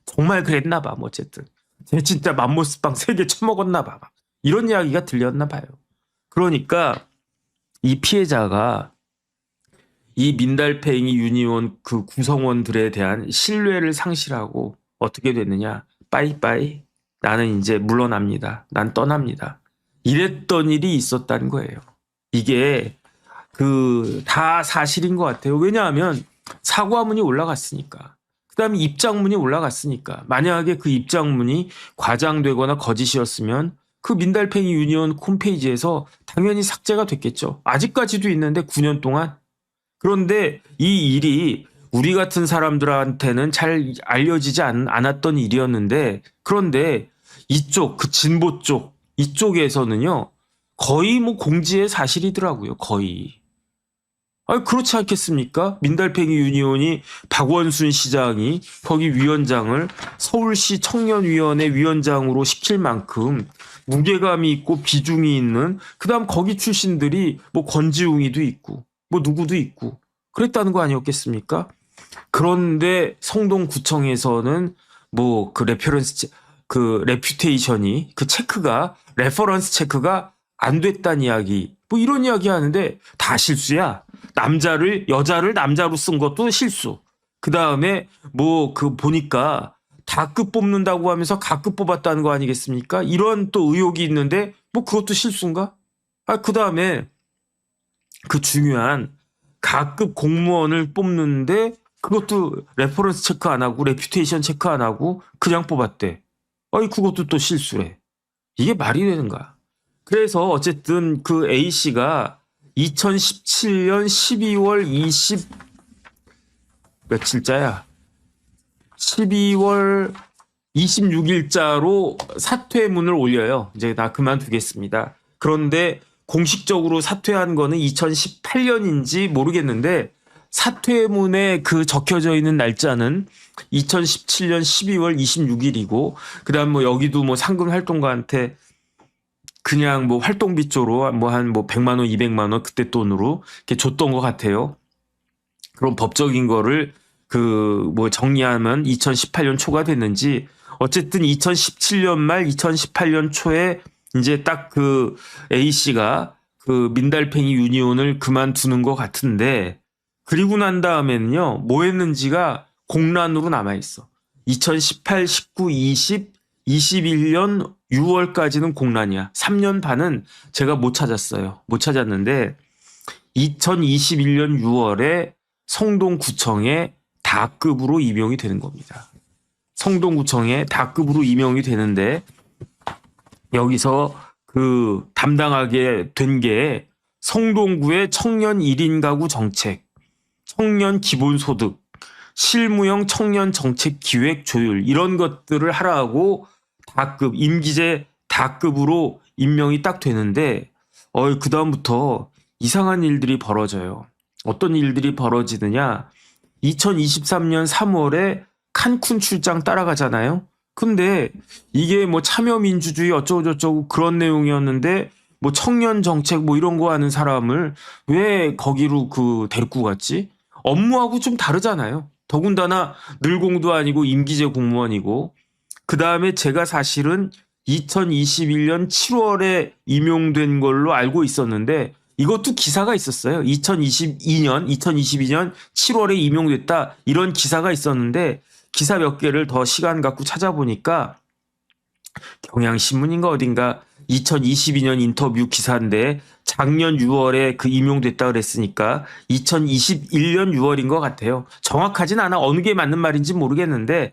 정말 그랬나 봐. 뭐 어쨌든 쟤 진짜 맘모스빵 3개 처먹었나 봐. 이런 이야기가 들렸나 봐요. 그러니까 이 피해자가 이 민달팽이 유니온 그 구성원들에 대한 신뢰를 상실하고 어떻게 됐느냐. 빠이빠이. 나는 이제 물러납니다. 난 떠납니다. 이랬던 일이 있었다는 거예요. 이게 다 사실인 것 같아요. 왜냐하면 사과문이 올라갔으니까. 그 다음에 입장문이 올라갔으니까. 만약에 그 입장문이 과장되거나 거짓이었으면 그 민달팽이 유니온 홈페이지에서 당연히 삭제가 됐겠죠. 아직까지도 있는데 9년 동안. 그런데 이 일이 우리 같은 사람들한테는 잘 알려지지 않았던 일이었는데 그런데 이쪽 그 진보 쪽 이쪽에서는요 거의 뭐 공지의 사실이더라고요. 거의. 그렇지 않겠습니까? 민달팽이 유니온이 박원순 시장이 거기 위원장을 서울시 청년위원회 위원장으로 시킬 만큼 무게감이 있고 비중이 있는 그다음 거기 출신들이 뭐 권지웅이도 있고 뭐 누구도 있고 그랬다는 거 아니었겠습니까? 그런데 성동구청에서는 뭐 레퓨테이션이 레퍼런스 체크가 안 됐다는 이야기 뭐 이런 이야기 하는데 다 실수야. 여자를 남자로 쓴 것도 실수. 그 다음에 보니까 다급 뽑는다고 하면서 가급 뽑았다는 거 아니겠습니까? 이런 또 의혹이 있는데 뭐 그것도 실수인가? 그 다음에 그 중요한 가급 공무원을 뽑는데 그것도 레퍼런스 체크 안 하고 레퓨테이션 체크 안 하고 그냥 뽑았대. 그것도 또 실수래. 이게 말이 되는가? 그래서 어쨌든 그 A씨가 2017년 12월 12월 26일자로 사퇴문을 올려요. 이제 나 그만두겠습니다. 그런데 공식적으로 사퇴한 거는 2018년인지 모르겠는데 사퇴문에 그 적혀져 있는 날짜는 2017년 12월 26일이고 그다음 뭐 여기도 뭐 상금 활동가한테 그냥 뭐 활동비 쪽으로 한 100만 원, 200만 원 그때 돈으로 이렇게 줬던 것 같아요. 그럼 법적인 거를 정리하면 2018년 초가 됐는지 어쨌든 2017년 말 2018년 초에 이제 딱 그 A씨가 그 민달팽이 유니온을 그만두는 것 같은데, 그리고 난 다음에는요, 뭐 했는지가 공란으로 남아있어. 2018, 19, 20, 21년 6월까지는 공란이야. 3년 반은 제가 못 찾았어요. 못 찾았는데 2021년 6월에 성동구청에 다급으로 임용이 되는 겁니다. 성동구청에 다급으로 임용이 되는데 여기서 그 담당하게 된 게 성동구의 청년 1인 가구 정책, 청년 기본소득, 실무형 청년 정책 기획 조율 이런 것들을 하라고 다급 임기제 다급으로 임명이 딱 되는데 그다음부터 이상한 일들이 벌어져요. 어떤 일들이 벌어지느냐? 2023년 3월에 칸쿤 출장 따라가잖아요. 근데 이게 뭐 참여민주주의 어쩌고저쩌고 그런 내용이었는데 뭐 청년 정책 뭐 이런 거 하는 사람을 왜 거기로 데리고 갔지? 업무하고 좀 다르잖아요. 더군다나 늘공도 아니고 임기제 공무원이고 그 다음에 제가 사실은 2021년 7월에 임용된 걸로 알고 있었는데 이것도 기사가 있었어요. 2022년 7월에 임용됐다 이런 기사가 있었는데 기사 몇 개를 더 시간 갖고 찾아보니까 경향신문인가 어딘가 2022년 인터뷰 기사인데 작년 6월에 그 임용됐다 그랬으니까 2021년 6월인 것 같아요. 정확하진 않아. 어느 게 맞는 말인지 모르겠는데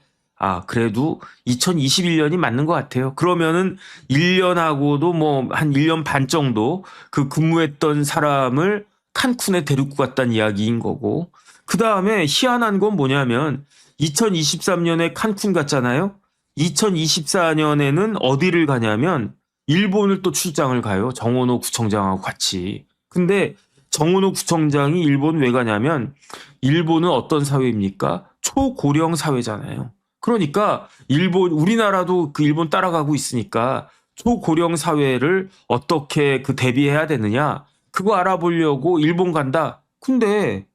그래도 2021년이 맞는 것 같아요. 그러면은 1년하고도 뭐 한 1년 반 정도 그 근무했던 사람을 칸쿤에 데리고 갔다는 이야기인 거고 그 다음에 희한한 건 뭐냐면 2023년에 칸쿤 갔잖아요. 2024년에는 어디를 가냐면 일본을 또 출장을 가요. 정원호 구청장하고 같이. 근데 정원호 구청장이 일본 왜 가냐면 일본은 어떤 사회입니까? 초고령 사회잖아요. 그러니까 우리나라도 그 일본 따라가고 있으니까 초고령 사회를 어떻게 대비해야 되느냐 그거 알아보려고 일본 간다. 근데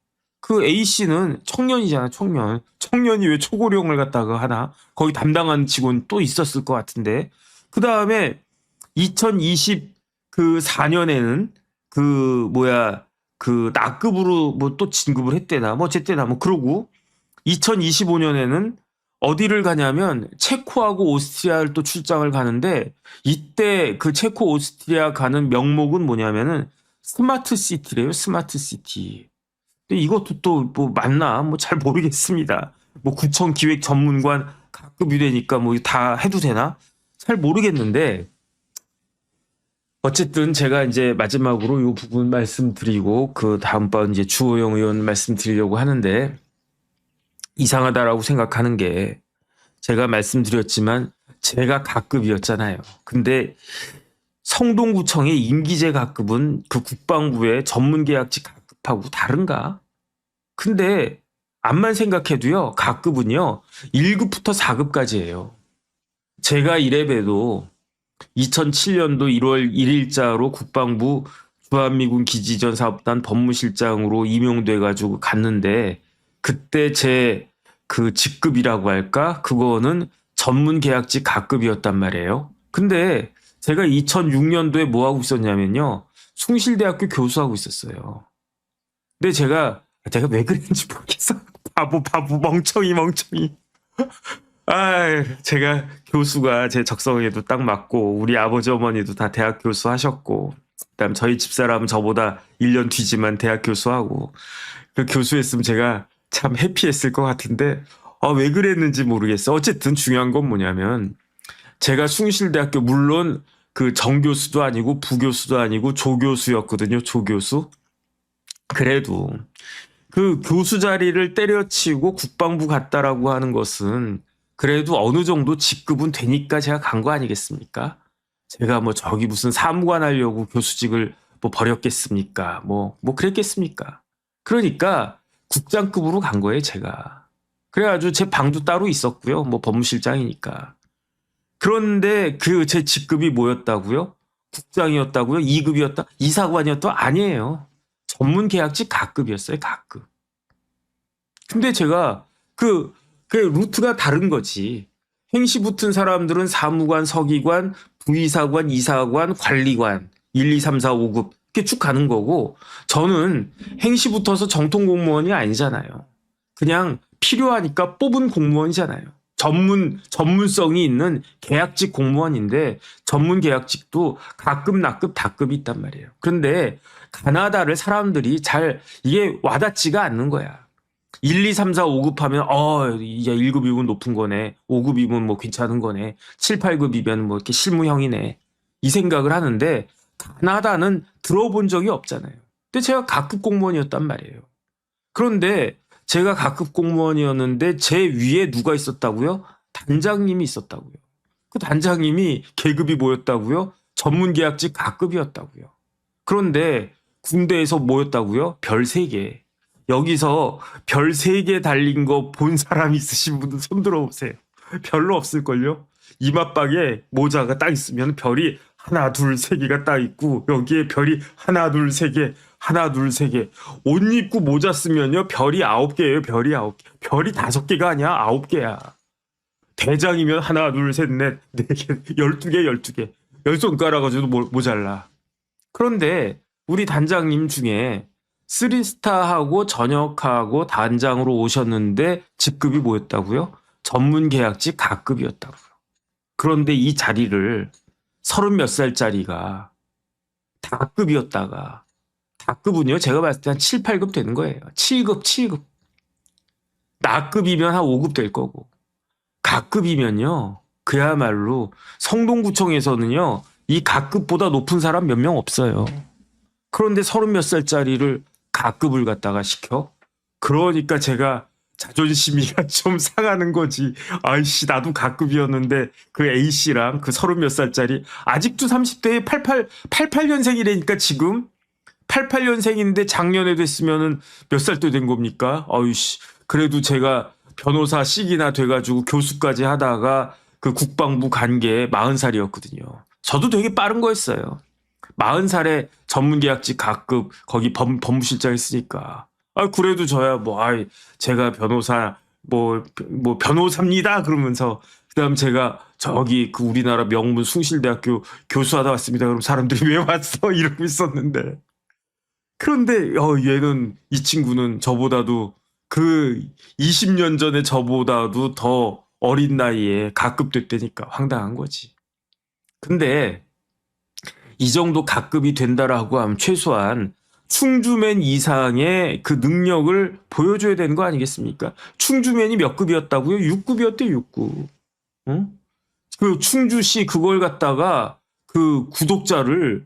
그 A씨는 청년이잖아, 청년. 청년이 왜 초고령을 갖다가 하나? 거기 담당한 직원 또 있었을 것 같은데. 그 다음에 2024년에는 낙급으로 뭐 또 진급을 했대나, 뭐 어쨌대나, 뭐 그러고 2025년에는 어디를 가냐면 체코하고 오스트리아를 또 출장을 가는데 이때 그 체코 오스트리아 가는 명목은 뭐냐면은 스마트 시티래요, 스마트 시티. 근데 이것도 또 뭐 맞나? 뭐 잘 모르겠습니다. 뭐 구청 기획 전문관 각급이 되니까 뭐 다 해도 되나? 잘 모르겠는데 어쨌든 제가 이제 마지막으로 이 부분 말씀드리고 그 다음번 이제 주호영 의원 말씀드리려고 하는데 이상하다라고 생각하는 게 제가 말씀드렸지만 제가 각급이었잖아요. 근데 성동구청의 임기제 각급은 그 국방부의 전문계약직 각급하고 다른가? 근데 암만 생각해도요. 각급은요. 1급부터 4급까지예요. 제가 이래봬도 2007년도 1월 1일자로 국방부 주한미군 기지전 사업단 법무실장으로 임용돼 가지고 갔는데 그때 제 그 직급이라고 할까? 그거는 전문계약직 각급이었단 말이에요. 근데 제가 2006년도에 뭐 하고 있었냐면요. 숭실대학교 교수하고 있었어요. 근데 제가 왜 그랬는지 모르겠어. 바보, 멍청이. 제가 교수가 제 적성에도 딱 맞고, 우리 아버지 어머니도 다 대학 교수 하셨고, 그다음 저희 집사람은 저보다 1년 뒤지만 대학 교수하고, 그 교수했으면 제가 참 해피했을 것 같은데, 왜 그랬는지 모르겠어. 어쨌든 중요한 건 뭐냐면, 제가 숭실대학교 물론 그 정교수도 아니고 부교수도 아니고 조교수였거든요. 조교수. 그래도 그 교수 자리를 때려치우고 국방부 갔다라고 하는 것은 그래도 어느 정도 직급은 되니까 제가 간 거 아니겠습니까? 제가 뭐 저기 무슨 사무관 하려고 교수직을 뭐 버렸겠습니까? 뭐 그랬겠습니까? 그러니까 국장급으로 간 거예요, 제가. 그래가지고 제 방도 따로 있었고요. 뭐 법무실장이니까. 그런데 그 제 직급이 뭐였다고요? 국장이었다고요? 2급이었다? 이사관이었다? 아니에요. 전문계약직 각급이었어요, 각급. 근데 제가 그 루트가 다른 거지. 행시 붙은 사람들은 사무관, 서기관, 부이사관, 이사관, 관리관, 1, 2, 3, 4, 5급 그게 쭉 가는 거고 저는 행시 붙어서 정통 공무원이 아니잖아요. 그냥 필요하니까 뽑은 공무원이잖아요. 전문성이 있는 계약직 공무원인데 전문 계약직도 가급, 낙급, 다급이 있단 말이에요. 그런데 가나다를 사람들이 잘 이게 와닿지가 않는 거야. 1, 2, 3, 4, 5급 하면 이제 1급이면 높은 거네. 5급이면 뭐 괜찮은 거네. 7, 8급이면 뭐 이렇게 실무형이네. 이 생각을 하는데 가나다는 들어본 적이 없잖아요. 근데 제가 가급 공무원이었단 말이에요. 그런데 제가 가급 공무원이었는데 제 위에 누가 있었다고요? 단장님이 있었다고요. 그 단장님이 계급이 뭐였다고요? 전문계약직 가급이었다고요. 그런데 군대에서 뭐였다고요? 별 3개. 여기서 별 3개 달린 거 본 사람 있으신 분들 손 들어보세요. 별로 없을걸요? 이마박에 모자가 딱 있으면 별이 하나, 둘, 3개가 딱 있고 여기에 별이 하나, 둘, 3개, 하나, 둘, 3개. 옷 입고 모자 쓰면요 별이 9개예요. 별이 9개. 별이 5개가 아니야. 9개야. 대장이면 하나, 둘, 셋, 넷, 4개, 12개, 12개. 10손가락 가지고 모자라. 그런데 우리 단장님 중에 3스타하고 전역하고 단장으로 오셨는데 직급이 뭐였다고요? 전문계약직 가급이었다고요. 그런데 이 자리를 30몇 살짜리가 다급이었다가 다급은요 제가 봤을 때 한 7, 8급 되는 거예요. 7급, 7급. 나급이면 한 5급 될 거고 가급이면요 그야말로 성동구청에서는요 이 가급보다 높은 사람 몇 명 없어요. 그런데 30몇 살짜리를 가급을 갖다가 시켜? 그러니까 제가 자존심이 좀 상하는 거지. 아이씨 나도 가급이었는데 그 A씨랑 그 30몇 살짜리 아직도 30대에 88년생이라니까 지금 88년생인데 작년에 됐으면은 몇 살 때 된 겁니까? 아이씨 그래도 제가 변호사 C기나 돼가지고 교수까지 하다가 그 국방부 간 게 40살이었거든요. 저도 되게 빠른 거였어요. 40살에 전문계약직 가급 거기 법무실장 했으니까. 그래도 저야 제가 변호사 변호사입니다 그러면서 그다음 제가 저기 그 우리나라 명문 숭실대학교 교수하다 왔습니다. 그럼 사람들이 왜 왔어 이러고 있었는데 그런데 얘는 이 친구는 저보다도 그 20년 전에 저보다도 더 어린 나이에 가급됐다니까 황당한 거지. 근데 이 정도 가급이 된다라고 하면 최소한 충주맨 이상의 그 능력을 보여줘야 되는 거 아니겠습니까? 충주맨이 몇 급이었다고요? 6급이었대 6급. 응? 그 충주시 그걸 갖다가 그 구독자를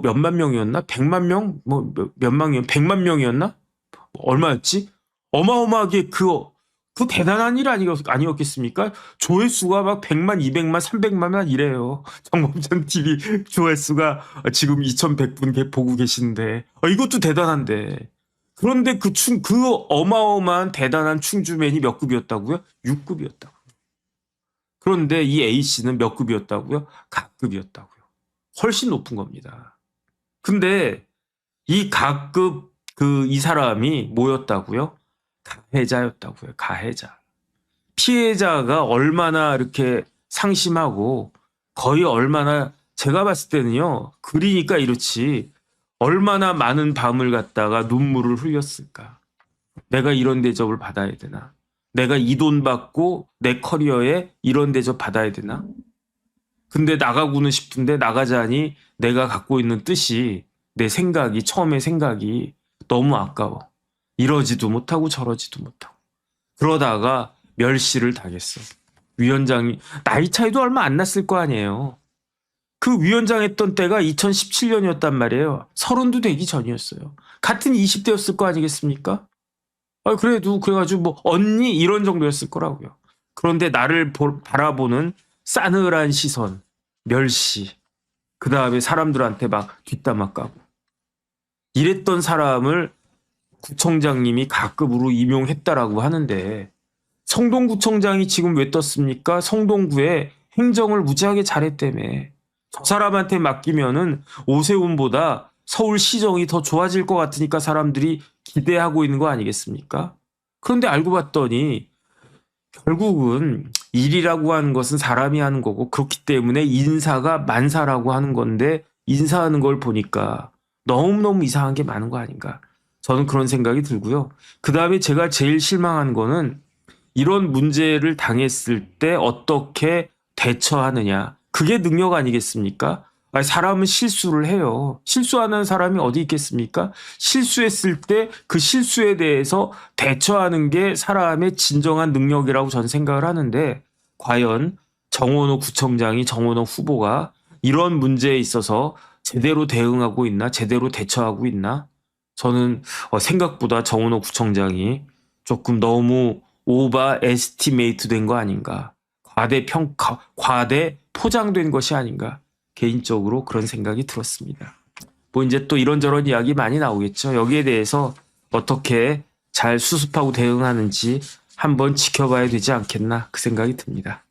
몇만 명이었나? 100만 명? 몇만 명? 100만 명이었나? 얼마였지? 어마어마하게 그 대단한 일 아니었겠습니까? 조회수가 막 100만, 200만, 300만 이래요. 정범전 TV 조회수가 지금 2100분 보고 계시는데 이것도 대단한데. 그런데 그 어마어마한 대단한 충주맨이 몇 급이었다고요? 6급이었다고요. 그런데 이 A씨는 몇 급이었다고요? 가급이었다고요. 훨씬 높은 겁니다. 근데 이 가급 이 사람이 뭐였다고요? 가해자였다고요. 가해자. 피해자가 얼마나 이렇게 상심하고 거의 얼마나 제가 봤을 때는요. 그리니까 이렇지 얼마나 많은 밤을 갖다가 눈물을 흘렸을까. 내가 이런 대접을 받아야 되나. 내가 이 돈 받고 내 커리어에 이런 대접 받아야 되나. 근데 나가고는 싶은데 나가자니 내가 갖고 있는 뜻이 내 생각이 처음에 생각이 너무 아까워. 이러지도 못하고 저러지도 못하고. 그러다가 멸시를 당했어. 위원장이 나이 차이도 얼마 안 났을 거 아니에요. 그 위원장 했던 때가 2017년이었단 말이에요. 30도 되기 전이었어요. 같은 20대였을 거 아니겠습니까? 그래도 그래가지고 언니 이런 정도였을 거라고요. 그런데 나를 바라보는 싸늘한 시선, 멸시. 그 다음에 사람들한테 막 뒷담화 까고. 이랬던 사람을 구청장님이 가급으로 임용했다라고 하는데 성동구청장이 지금 왜 떴습니까? 성동구에 행정을 무지하게 잘했다며. 저 사람한테 맡기면은 오세훈보다 서울시정이 더 좋아질 것 같으니까 사람들이 기대하고 있는 거 아니겠습니까? 그런데 알고 봤더니 결국은 일이라고 하는 것은 사람이 하는 거고 그렇기 때문에 인사가 만사라고 하는 건데 인사하는 걸 보니까 너무너무 이상한 게 많은 거 아닌가. 저는 그런 생각이 들고요. 그 다음에 제가 제일 실망한 거는 이런 문제를 당했을 때 어떻게 대처하느냐. 그게 능력 아니겠습니까? 아니, 사람은 실수를 해요. 실수하는 사람이 어디 있겠습니까? 실수했을 때 그 실수에 대해서 대처하는 게 사람의 진정한 능력이라고 저는 생각을 하는데 과연 정원호 구청장이 정원호 후보가 이런 문제에 있어서 제대로 대응하고 있나? 제대로 대처하고 있나? 저는 생각보다 정원호 구청장이 조금 너무 오바 에스티메이트 된 거 아닌가. 과대 포장된 것이 아닌가. 개인적으로 그런 생각이 들었습니다. 뭐 이제 또 이런저런 이야기 많이 나오겠죠. 여기에 대해서 어떻게 잘 수습하고 대응하는지 한번 지켜봐야 되지 않겠나 그 생각이 듭니다.